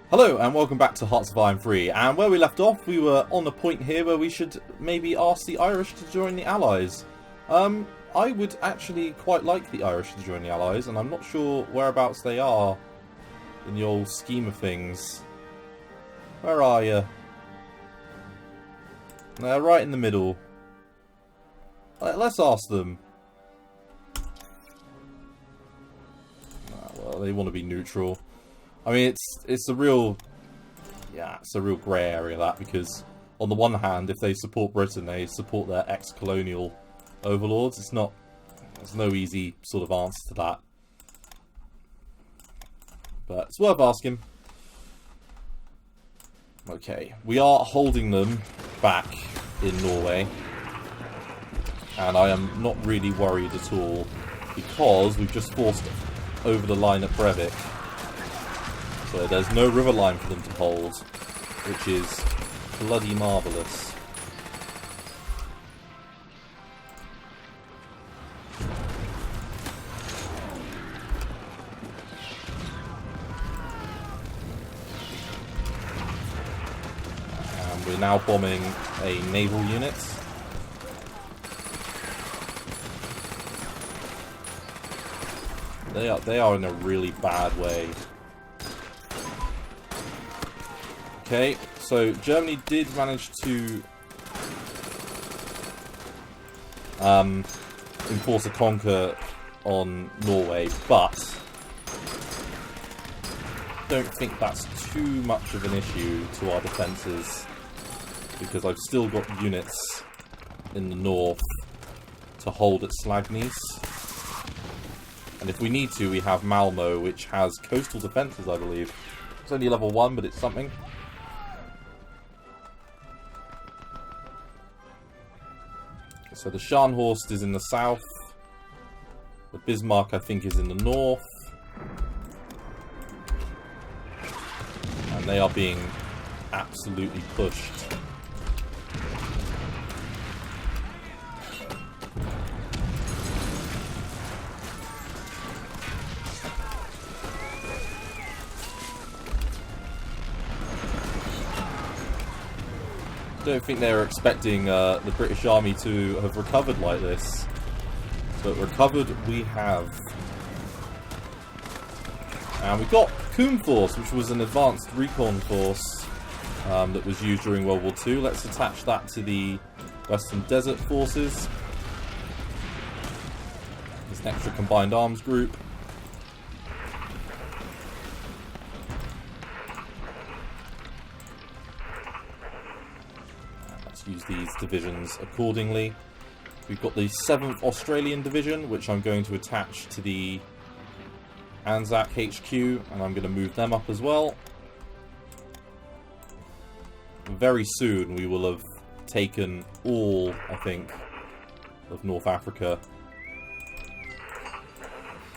Hello and welcome back to Hearts of Iron 3, and where we left off we were on a point here where we should maybe ask the Irish to join the Allies. I would actually quite like the Irish to join the Allies, and I'm not sure whereabouts they are in the old scheme of things. Where are you? They're right in the middle. Let's ask them. Well, they want to be neutral. I mean, it's a real grey area, that, because on the one hand, if they support Britain, they support their ex-colonial overlords. There's no easy sort of answer to that. But it's worth asking. Okay, we are holding them back in Norway. And I am not really worried at all, because we've just forced over the line at Brevik. So there's no river line for them to hold, which is bloody marvellous. And we're now bombing a naval unit. They are in a really bad way. Okay, so Germany did manage to enforce a conquer on Norway, but don't think that's too much of an issue to our defences, because I've still got units in the north to hold at Slagnese. And if we need to, we have Malmo, which has coastal defences, I believe. It's only level 1, but it's something. So the Scharnhorst is in the south. The Bismarck, I think, is in the north. And they are being absolutely pushed. I don't think they were expecting the British Army to have recovered like this. But recovered we have. And we got Coom Force, which was an advanced recon force that was used during World War II. Let's attach that to the Western Desert Forces. There's an extra combined arms group. Use these divisions accordingly. We've got the 7th Australian Division, which I'm going to attach to the Anzac HQ, and I'm going to move them up as well. Very soon we will have taken all, I think, of North Africa.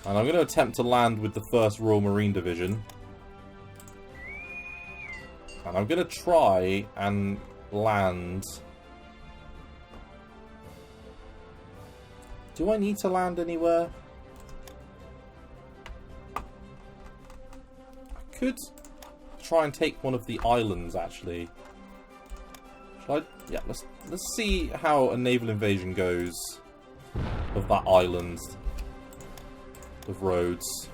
And I'm going to attempt to land with the 1st Royal Marine Division. And I'm going to try and land. Do I need to land anywhere? I could try and take one of the islands, actually. Shall I? Yeah, let's see how a naval invasion goes of that island of Rhodes.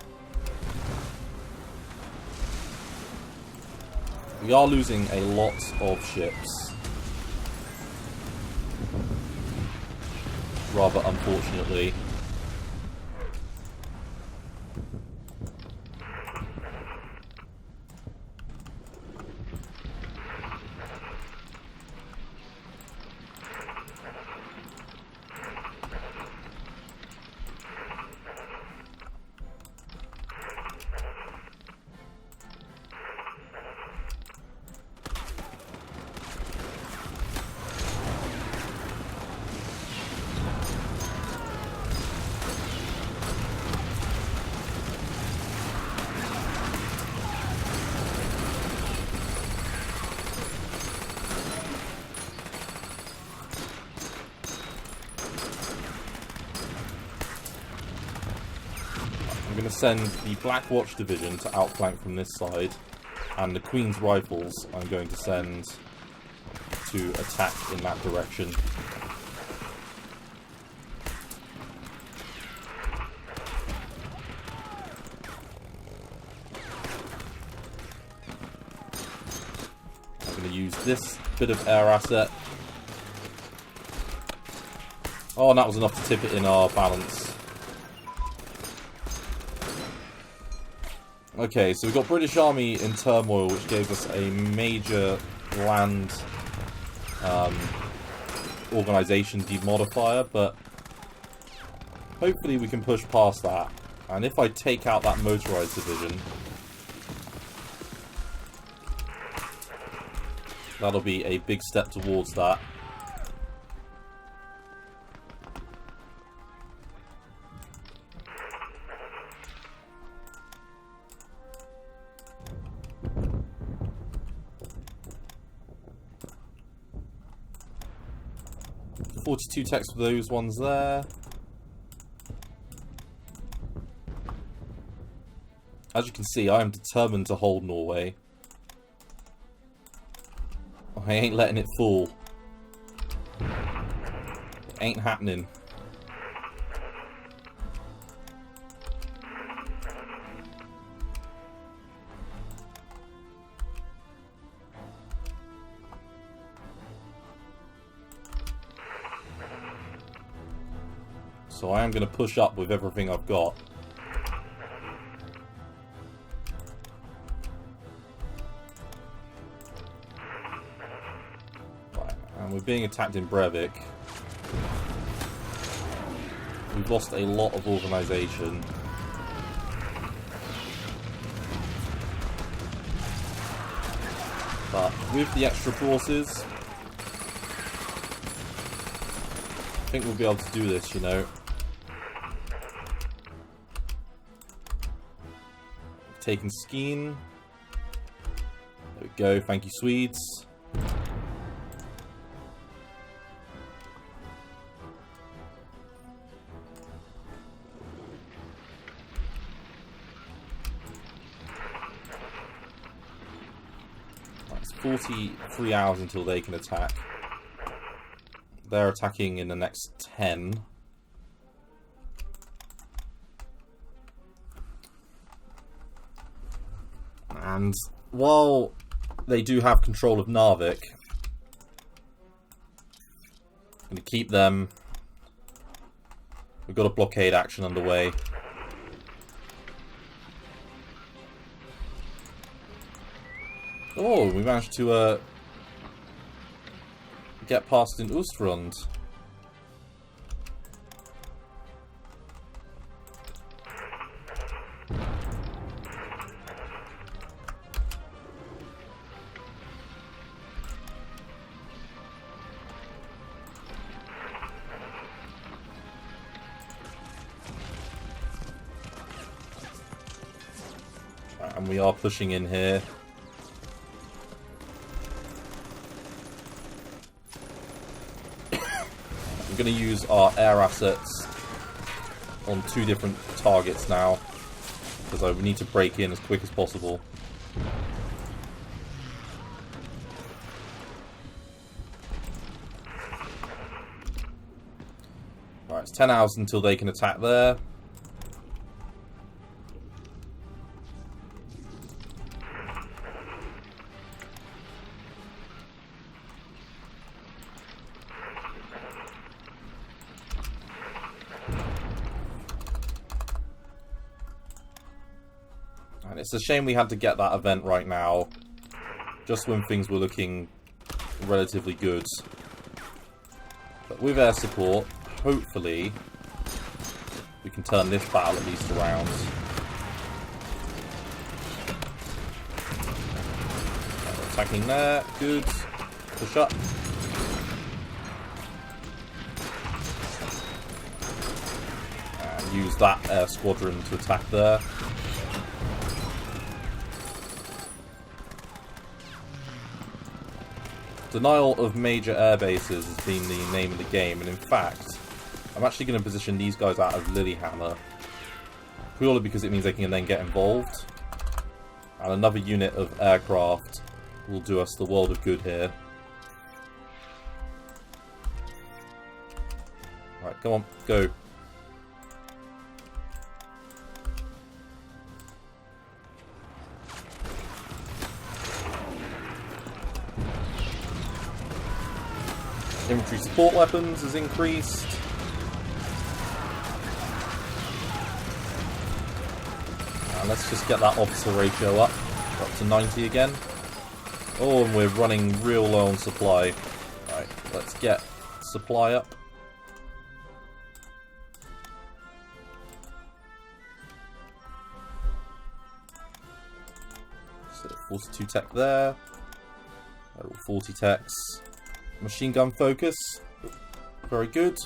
We are losing a lot of ships. Rather unfortunately. I'm going to send the Black Watch Division to outflank from this side. And the Queen's Rifles I'm going to send to attack in that direction. I'm going to use this bit of air asset. Oh, and that was enough to tip it in our balance. Okay, so we've got British Army in turmoil, which gave us a major land organisation demodifier, but hopefully we can push past that. And if I take out that motorised division, that'll be a big step towards that. .42 text for those ones there. As you can see, I am determined to hold Norway. I ain't letting it fall. Ain't happening. So I am going to push up with everything I've got. Right, and we're being attacked in Brevik. We've lost a lot of organisation. But with the extra forces, I think we'll be able to do this, you know. Taken Skeen. There we go, thank you Swedes. Right, it's 43 hours until they can attack. They're attacking in the next 10. And while they do have control of Narvik, I'm going to keep them. We've got a blockade action underway. Oh, we managed to get past in Ostrund. And we are pushing in here. I'm going to use our air assets on 2 different targets now, because I need to break in as quick as possible. Alright, it's 10 hours until they can attack there. And it's a shame we had to get that event right now, just when things were looking relatively good. But with air support, hopefully, we can turn this battle at least around. We're attacking there, good. Push up. And use that air squadron to attack there. Denial of major air bases has been the name of the game, and in fact, I'm actually going to position these guys out of Lilyhammer, purely because it means they can then get involved. And another unit of aircraft will do us the world of good here. Right, come on, go. Infantry support weapons has increased. And let's just get that officer ratio up to 90 again. Oh, and we're running real low on supply. Right, let's get supply up. So 42 tech there. 40 techs. Machine gun focus. Very good.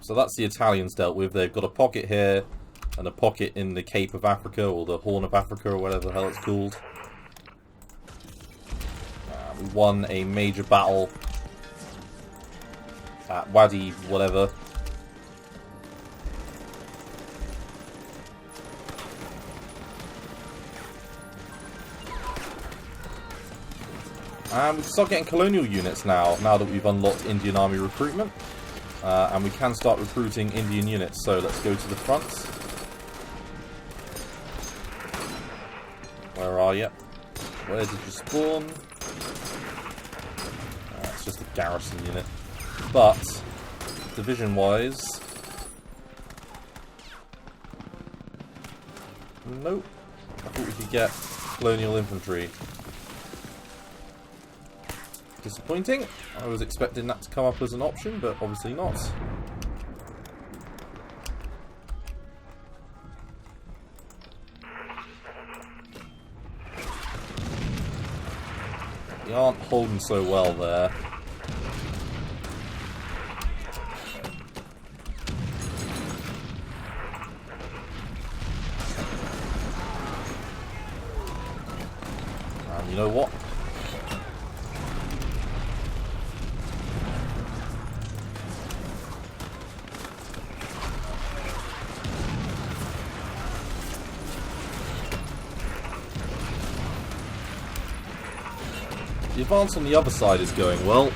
So that's the Italians dealt with. They've got a pocket here and a pocket in the Cape of Africa, or the Horn of Africa, or whatever the hell it's called. We won a major battle at Wadi whatever. And we can start getting colonial units now that we've unlocked Indian Army recruitment. And we can start recruiting Indian units, so let's go to the front. Where are you? Where did you spawn? It's just a garrison unit. But, division-wise... Nope. I thought we could get colonial infantry. Disappointing. I was expecting that to come up as an option, but obviously not. We aren't holding so well there. And you know what? The advance on the other side is going well.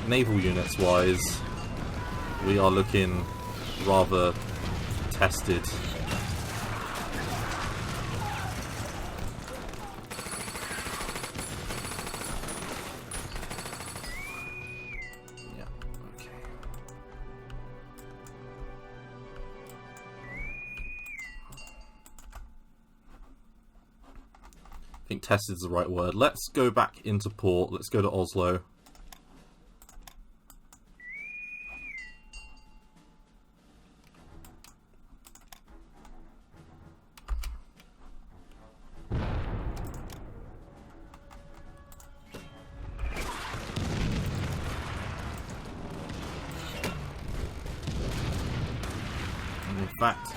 Naval units wise, we are looking rather tested. I think tested is the right word. Let's go back into port. Let's go to Oslo. And in fact,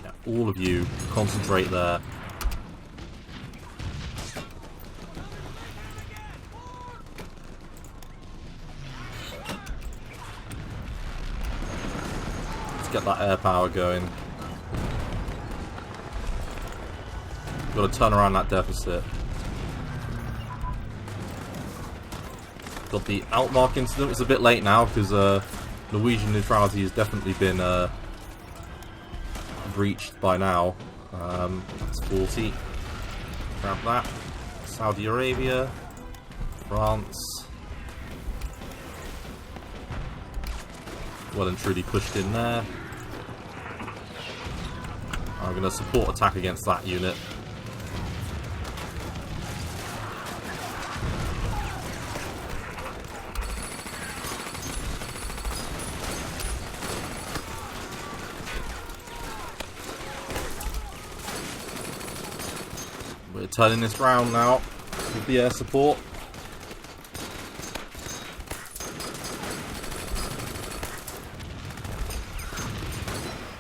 yeah, all of you concentrate there. Get that air power going. Got to turn around that deficit. Got the Altmark incident. It's a bit late now because Norwegian neutrality has definitely been breached by now. That's 40. Grab that. Saudi Arabia, France, Well and truly pushed in there. I'm going to support attack against that unit. We're turning this round now with the air support.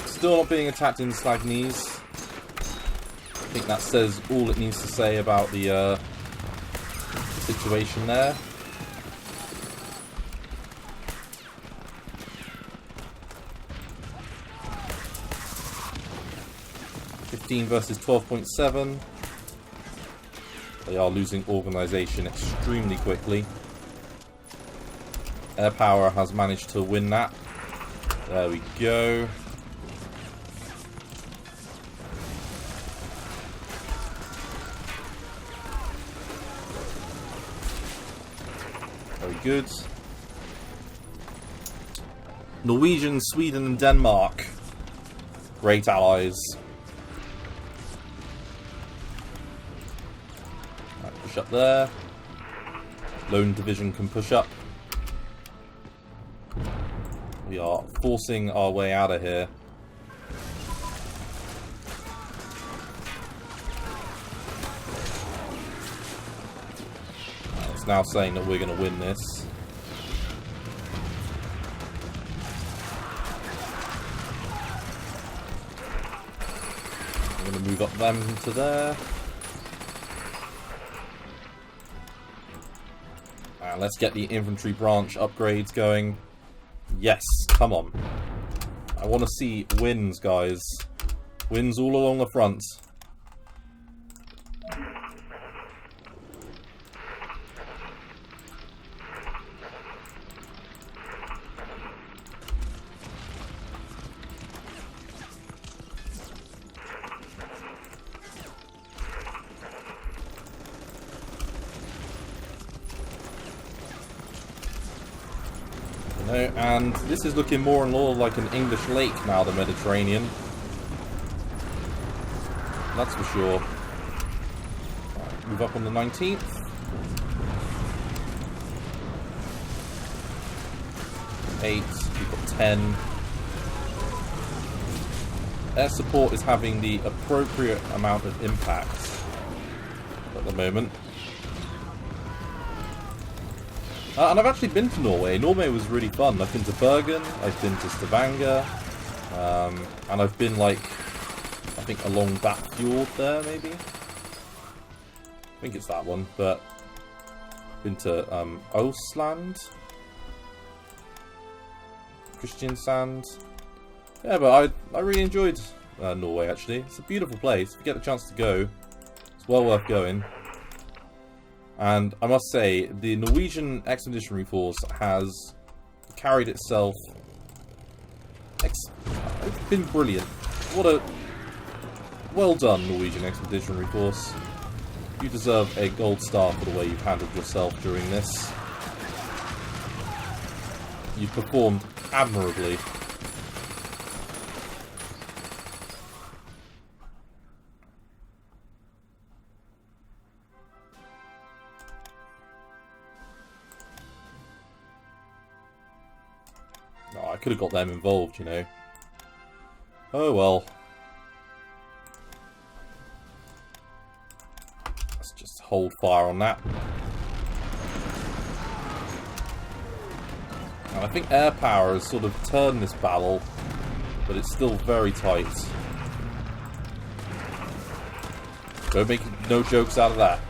Still not being attacked in slag knees. I think that says all it needs to say about the situation there. (15 versus 12.7). They are losing organisation extremely quickly. Air power has managed to win that. There we go. Very good. Norwegian, Sweden and Denmark. Great allies. Right, push up there. Lone division can push up. We are forcing our way out of here. It's now saying that we're going to win this. I'm going to move up them to there. And let's get the infantry branch upgrades going. Yes, come on. I want to see wins, guys. Wins all along the front. And this is looking more and more like an English lake now, the Mediterranean. That's for sure. Right, move up on the 19th. We've got 10. Air support is having the appropriate amount of impact at the moment. And I've actually been to Norway. Norway was really fun. I've been to Bergen, I've been to Stavanger, and I've been, like, I think along that fjord there, maybe? I think it's that one, but been to Osland, Kristiansand. Yeah, but I really enjoyed Norway, actually. It's a beautiful place. If you get the chance to go, it's well worth going. And I must say, the Norwegian Expeditionary Force has carried itself. It's been brilliant. What a well done, Norwegian Expeditionary Force. You deserve a gold star for the way you've handled yourself during this. You've performed admirably. Oh, I could have got them involved, you know. Oh well. Let's just hold fire on that. And I think air power has sort of turned this battle, but it's still very tight. Don't make no jokes out of that.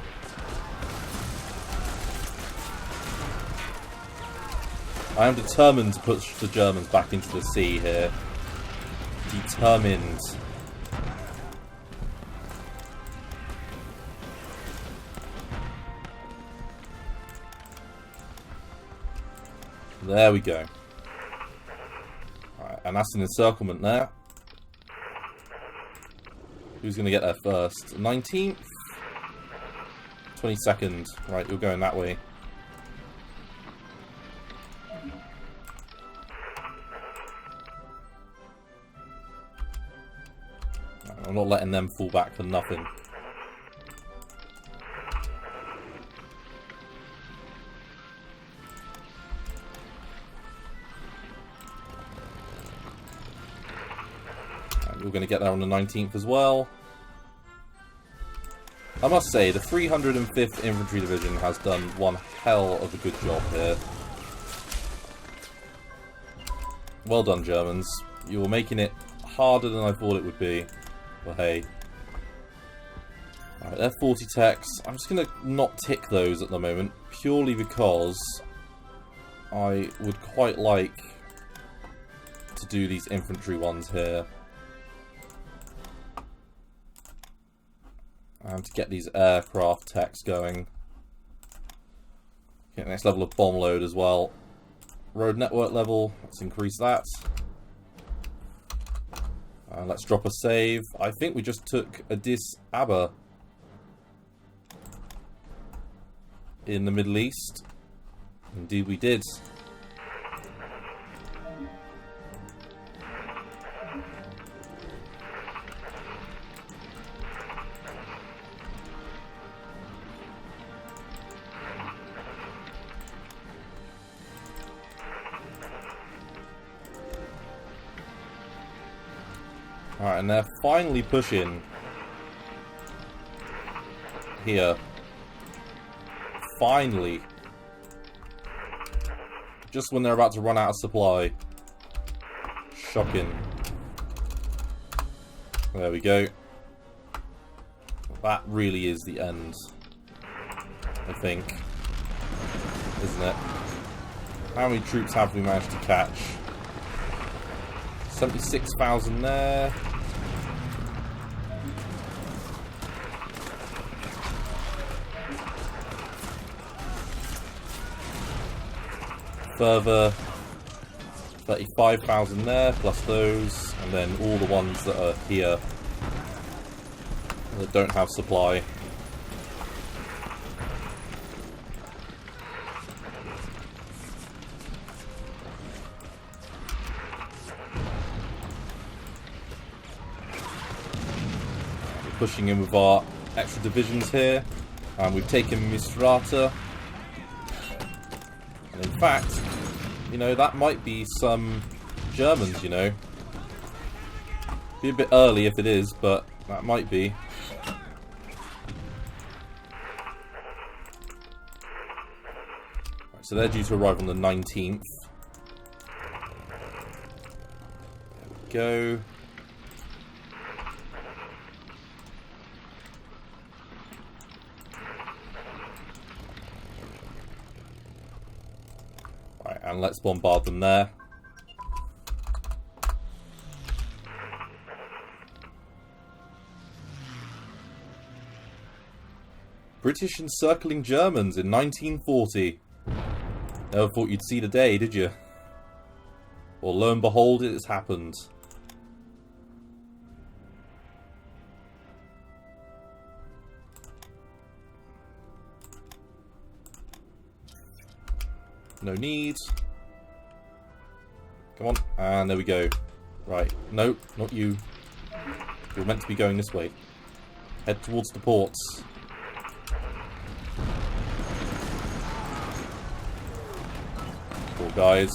I am determined to push the Germans back into the sea here. Determined. There we go. Alright, and that's an encirclement there. Who's going to get there first? 19th? 22nd. Right, you're going that way. I'm not letting them fall back for nothing. And you're going to get there on the 19th as well. I must say, the 305th Infantry Division has done one hell of a good job here. Well done, Germans. You were making it harder than I thought it would be. But hey. Alright, they're 40 techs. I'm just going to not tick those at the moment, purely because I would quite like to do these infantry ones here. And to get these aircraft techs going. Get next level of bomb load as well. Road network level, let's increase that. Let's drop a save. I think we just took Addis Ababa in the Middle East. Indeed we did. Alright, and they're finally pushing here. Finally. Just when they're about to run out of supply. Shocking. There we go. That really is the end, I think. Isn't it? How many troops have we managed to catch? 76,000 there. Further 35,000 there, plus those, and then all the ones that are here that don't have supply. We're pushing in with our extra divisions here, and we've taken Misrata. And in fact, you know, that might be some Germans, you know. Be a bit early if it is, but that might be. Right, so they're due to arrive on the 19th. There we go. And let's bombard them there. British encircling Germans in 1940. Never thought you'd see the day, did you? Well, lo and behold, it has happened. No need. Come on. And there we go. Right. No, not you. You're meant to be going this way. Head towards the ports. Poor guys.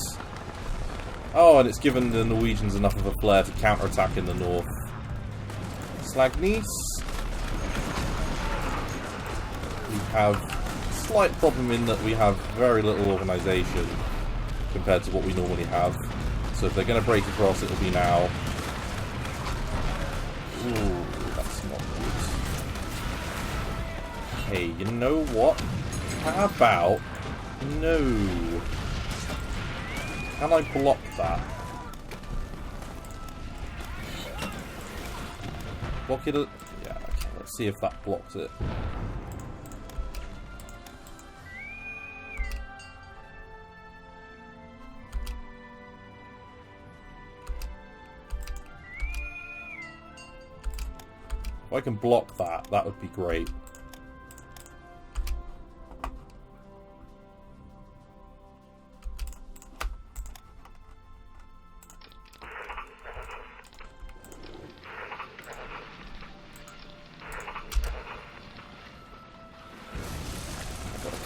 Oh, and it's given the Norwegians enough of a flair to counterattack in the north. Slagnese. We have slight problem in that we have very little organisation compared to what we normally have. So if they're going to break across, it'll be now. Ooh, that's not good. Hey, you know what? How about... No. Can I block that? Block it? Yeah, okay. Let's see if that blocks it. If I can block that, that would be great.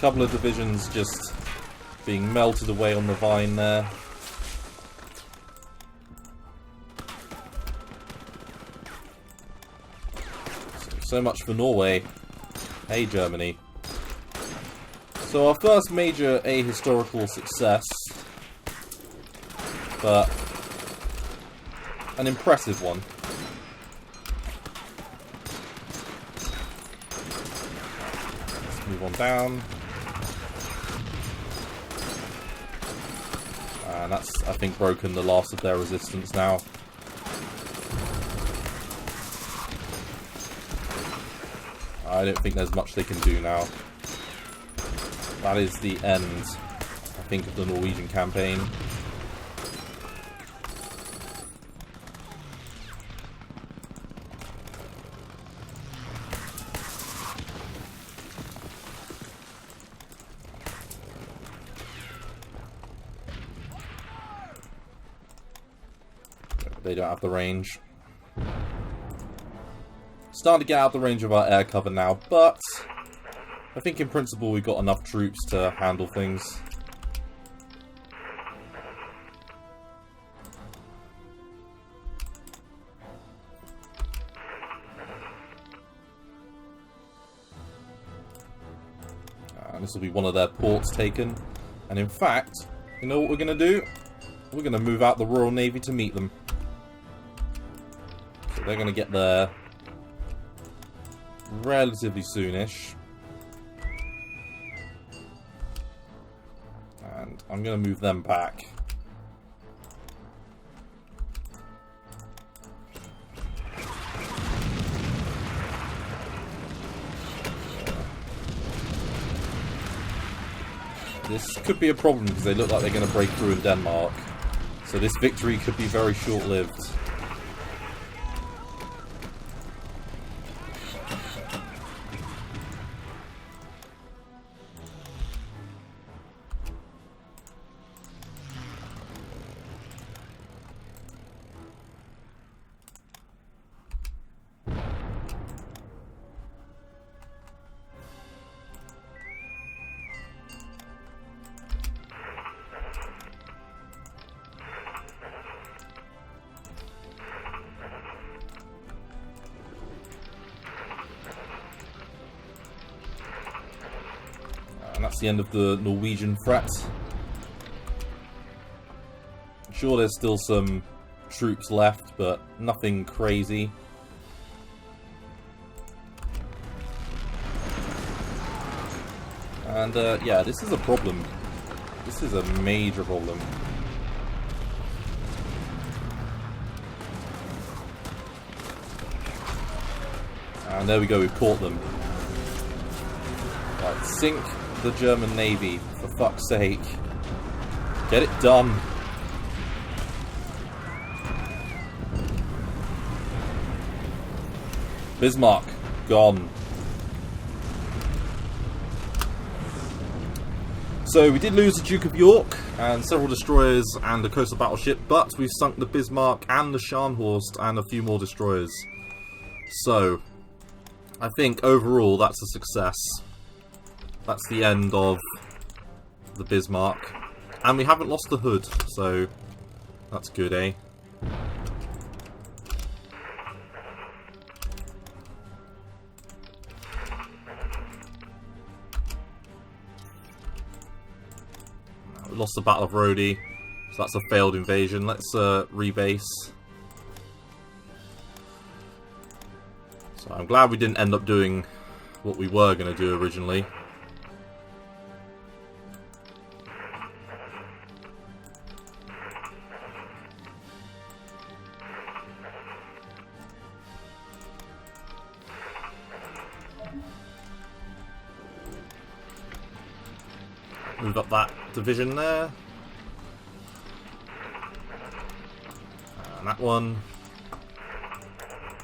couple of divisions just being melted away on the vine there. So much for Norway. Hey, Germany. So our first major ahistorical success, but an impressive one. Let's move on down. And that's, I think, broken the last of their resistance now. I don't think there's much they can do now. That is the end, I think, of the Norwegian campaign. They don't have the range. Starting to get out the range of our air cover now, but I think in principle we've got enough troops to handle things. And this will be one of their ports taken. And in fact, you know what we're going to do? We're going to move out the Royal Navy to meet them. So they're going to get there relatively soonish. And I'm going to move them back. This could be a problem because they look like they're going to break through in Denmark. So this victory could be very short-lived. And that's the end of the Norwegian threat. I'm sure there's still some troops left, but nothing crazy. And yeah, this is a problem. This is a major problem. And there we go, we've caught them. Right, sink the German Navy, for fuck's sake. Get it done. Bismarck, gone. So we did lose the Duke of York and several destroyers and a coastal battleship, but we've sunk the Bismarck and the Scharnhorst and a few more destroyers. So I think overall that's a success. That's the end of the Bismarck. And we haven't lost the Hood, so that's good, eh? We lost the Battle of Rodi, so that's a failed invasion. Let's rebase. So I'm glad we didn't end up doing what we were going to do originally. Move up that division there. And that one.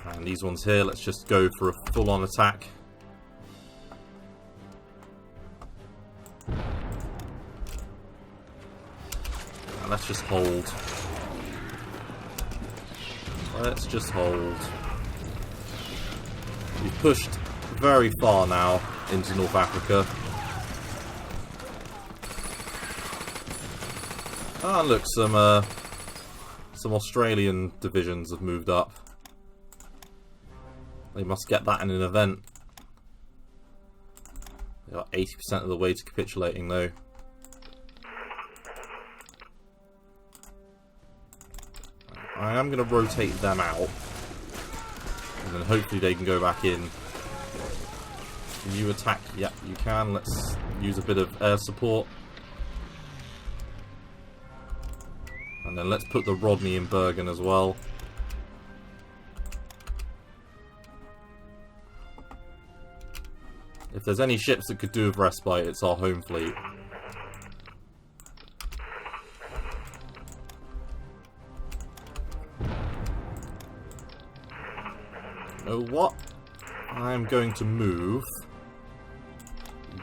And these ones here, let's just go for a full-on attack. And let's just hold. Let's just hold. We've pushed very far now into North Africa. Ah, look, some Australian divisions have moved up. They must get that in an event. They are 80% of the way to capitulating, though. I am going to rotate them out. And then hopefully they can go back in. Can you attack? Yeah, you can. Let's use a bit of air support. And then let's put the Rodney in Bergen as well. If there's any ships that could do with respite, it's our home fleet. You know what? I'm going to move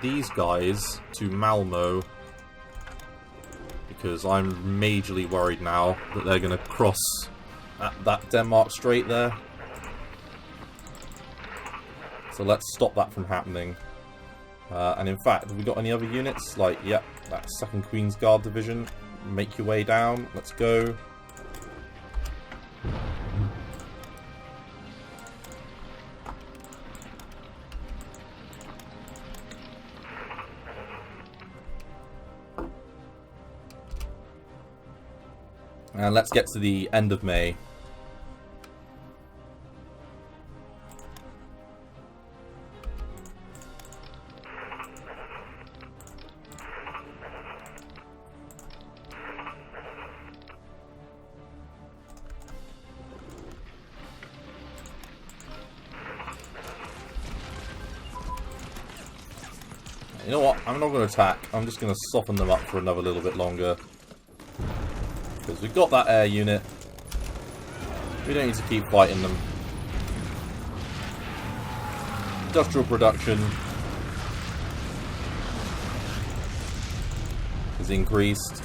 these guys to Malmo, because I'm majorly worried now that they're going to cross at that Denmark Strait there. So let's stop that from happening. And in fact, have we got any other units? Like, yep, that 2nd Queen's Guard Division. Make your way down. Let's go. And let's get to the end of May. You know what? I'm not going to attack. I'm just going to soften them up for another little bit longer. Because we've got that air unit. We don't need to keep fighting them. Industrial production is increased.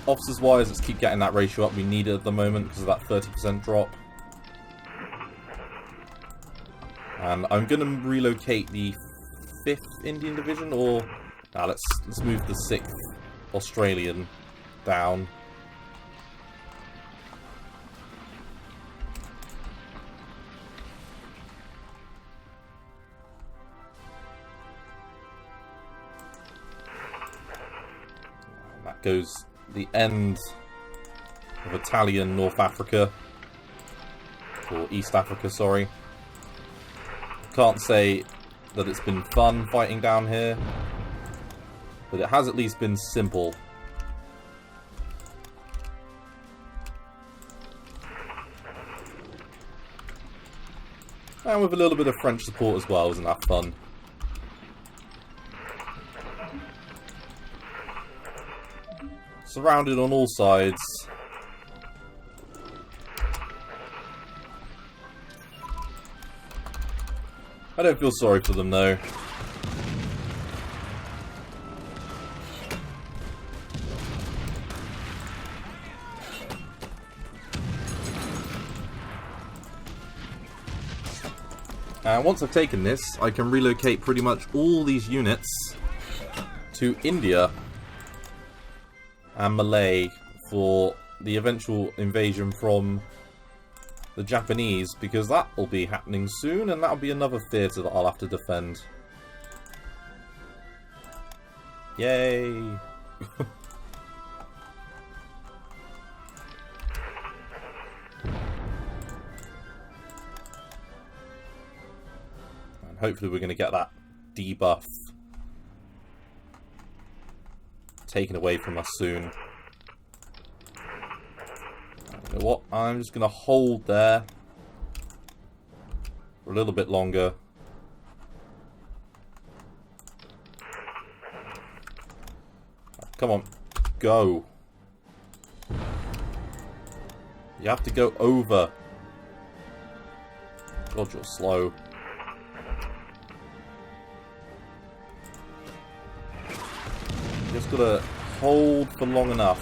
Officers wise, let's keep getting that ratio up we need it at the moment because of that 30% drop. And I'm going to relocate the 5th Indian Division, or let's move the 6th Australian down. And that goes the end of Italian North Africa, or East Africa, sorry. Can't say that it's been fun fighting down here, but it has at least been simple. And with a little bit of French support as well, isn't that fun? Surrounded on all sides. I don't feel sorry for them though. And once I've taken this, I can relocate pretty much all these units to India and Malay for the eventual invasion from the Japanese, because that will be happening soon, and that'll be another theatre that I'll have to defend. Yay! And hopefully we're going to get that debuff taken away from us soon. You know what? I'm just going to hold there for a little bit longer. Come on. Go. You have to go over. God, you're slow. Just got to hold for long enough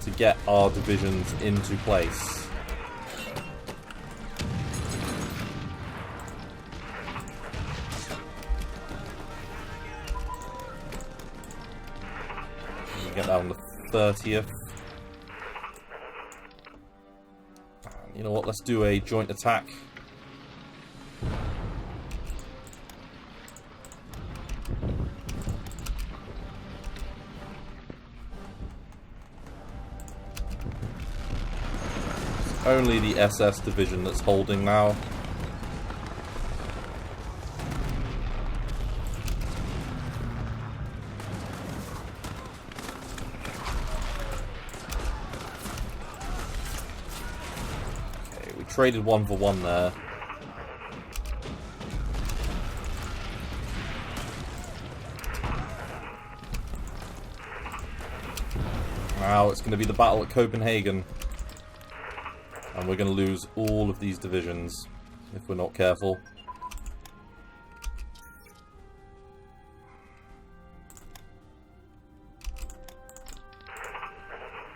to get our divisions into place. get that on the 30th. You know what, let's do a joint attack. It's only the SS division that's holding now. Traded 1 for 1 there. Now it's going to be the battle at Copenhagen. And we're going to lose all of these divisions if we're not careful.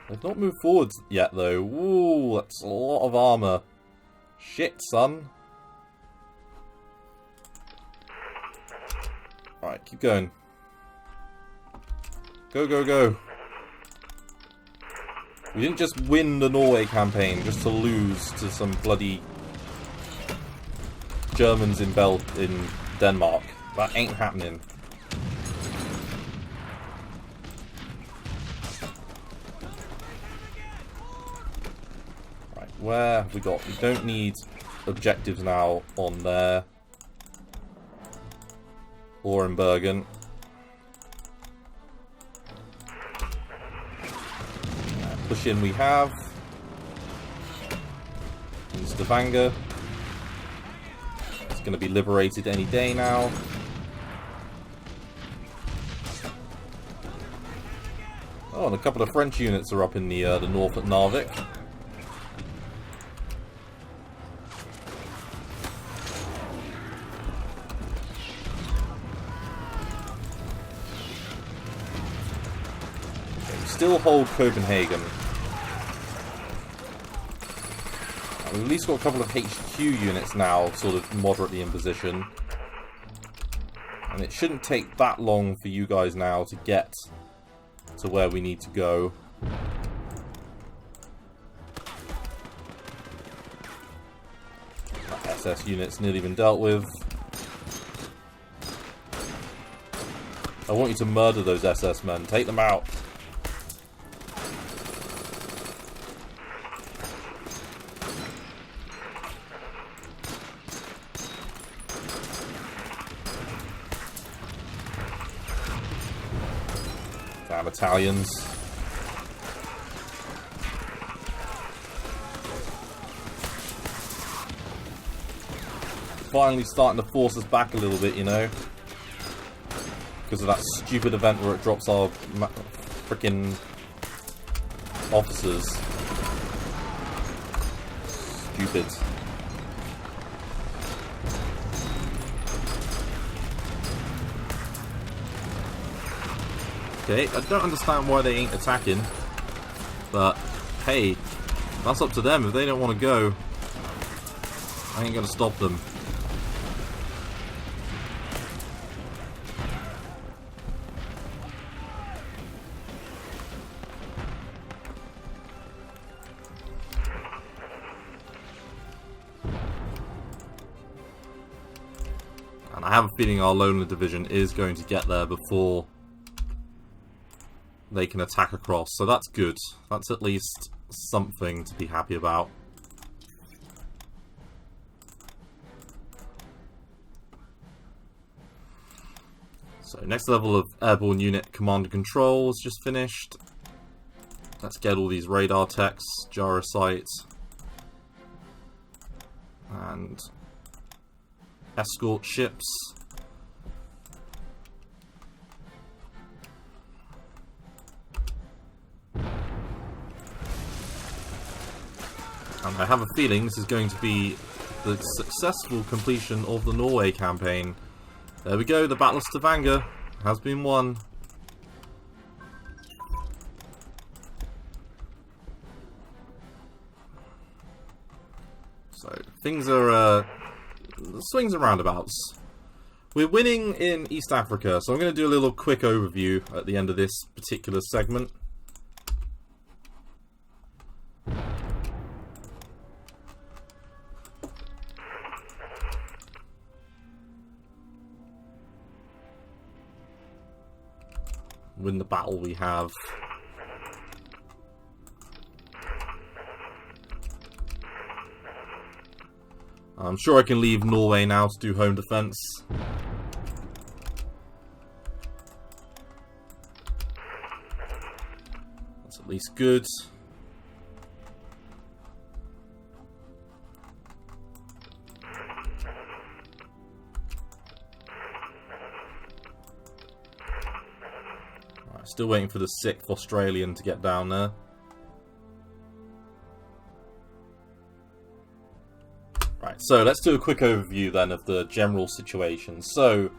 They've not moved forward yet though. Ooh, that's a lot of armor. Shit, son. Alright, keep going. Go, go, go. We didn't just win the Norway campaign just to lose to some bloody Germans in Denmark. That ain't happening. Where have we got? We don't need objectives now on there. Or in Bergen. Push in we have. In Stavanger. It's going to be liberated any day now. Oh, and a couple of French units are up in the north at Narvik. Still hold Copenhagen. We've at least got a couple of HQ units now, sort of moderately in position. And it shouldn't take that long for you guys now to get to where we need to go. That SS unit's nearly been dealt with. I want you to murder those SS men. Take them out. Damn Italians. Finally starting to force us back a little bit, you know. Because of that stupid event where it drops our frickin' officers. Stupid. Okay, I don't understand why they ain't attacking, but hey, that's up to them. If they don't want to go, I ain't gonna stop them. And I have a feeling our Loner division is going to get there before they can attack across, so that's good. That's at least something to be happy about. So next level of airborne unit command and control is just finished. Let's get all these radar techs, gyro sites, and escort ships. And I have a feeling this is going to be the successful completion of the Norway campaign. There we go, the Battle of Stavanger has been won. So, things are, swings and roundabouts. we're winning in East Africa, so I'm going to do a little quick overview at the end of this particular segment. Win the battle we have. I'm sure I can leave Norway now to do home defense. That's at least good. Right, still waiting for the 6th Australian to get down there. Right, so let's do a quick overview then of the general situation. So,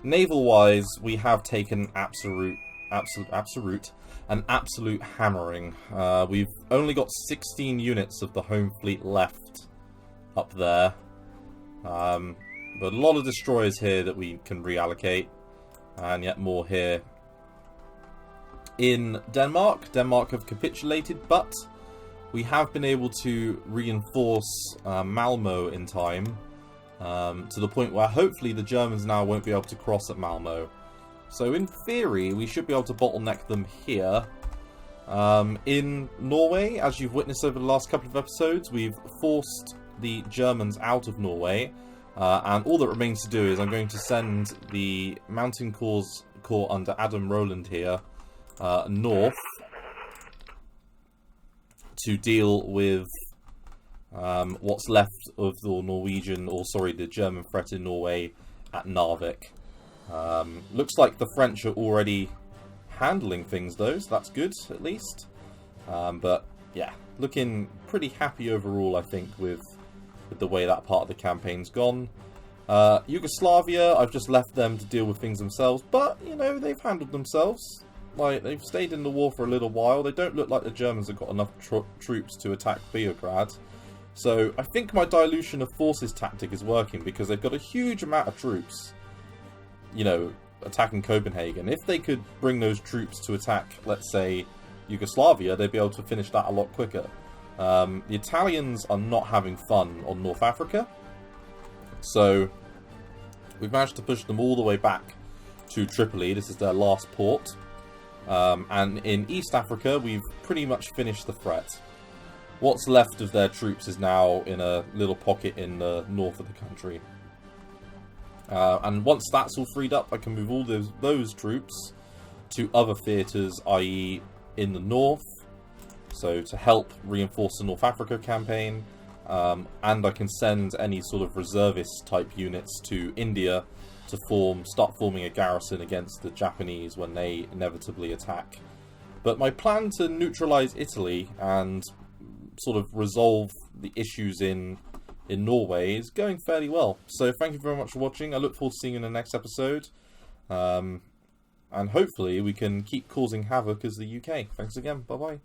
naval-wise, we have taken absolute hammering. We've only got 16 units of the home fleet left up there. But a lot of destroyers here that we can reallocate, and yet more here. In Denmark have capitulated, but we have been able to reinforce Malmo in time, to the point where hopefully the Germans now won't be able to cross at Malmo. So in theory, we should be able to bottleneck them here. In Norway, as you've witnessed over the last couple of episodes, we've forced the Germans out of Norway. And all that remains to do is I'm going to send the Mountain Corps under Adam Roland here north to deal with what's left of the German threat in Norway at Narvik. Looks like the French are already handling things though, so that's good at least. But yeah, looking pretty happy overall, I think, with the way that part of the campaign's gone. Yugoslavia, I've just left them to deal with things themselves, but, you know, they've handled themselves. Like, they've stayed in the war for a little while. They don't look like the Germans have got enough troops to attack Beograd. So, I think my dilution of forces tactic is working, because they've got a huge amount of troops, you know, attacking Copenhagen. If they could bring those troops to attack, let's say, Yugoslavia, they'd be able to finish that a lot quicker. The Italians are not having fun on North Africa. So, we've managed to push them all the way back to Tripoli. This is their last port. And in East Africa, we've pretty much finished the threat. What's left of their troops is now in a little pocket in the north of the country. And once that's all freed up, I can move all those troops to other theatres, i.e. in the north. So to help reinforce the North Africa campaign. And I can send any sort of reservist type units to India to start forming a garrison against the Japanese when they inevitably attack. But my plan to neutralise Italy and sort of resolve the issues in Norway is going fairly well. So thank you very much for watching. I look forward to seeing you in the next episode. And hopefully we can keep causing havoc as the UK. Thanks again. Bye bye.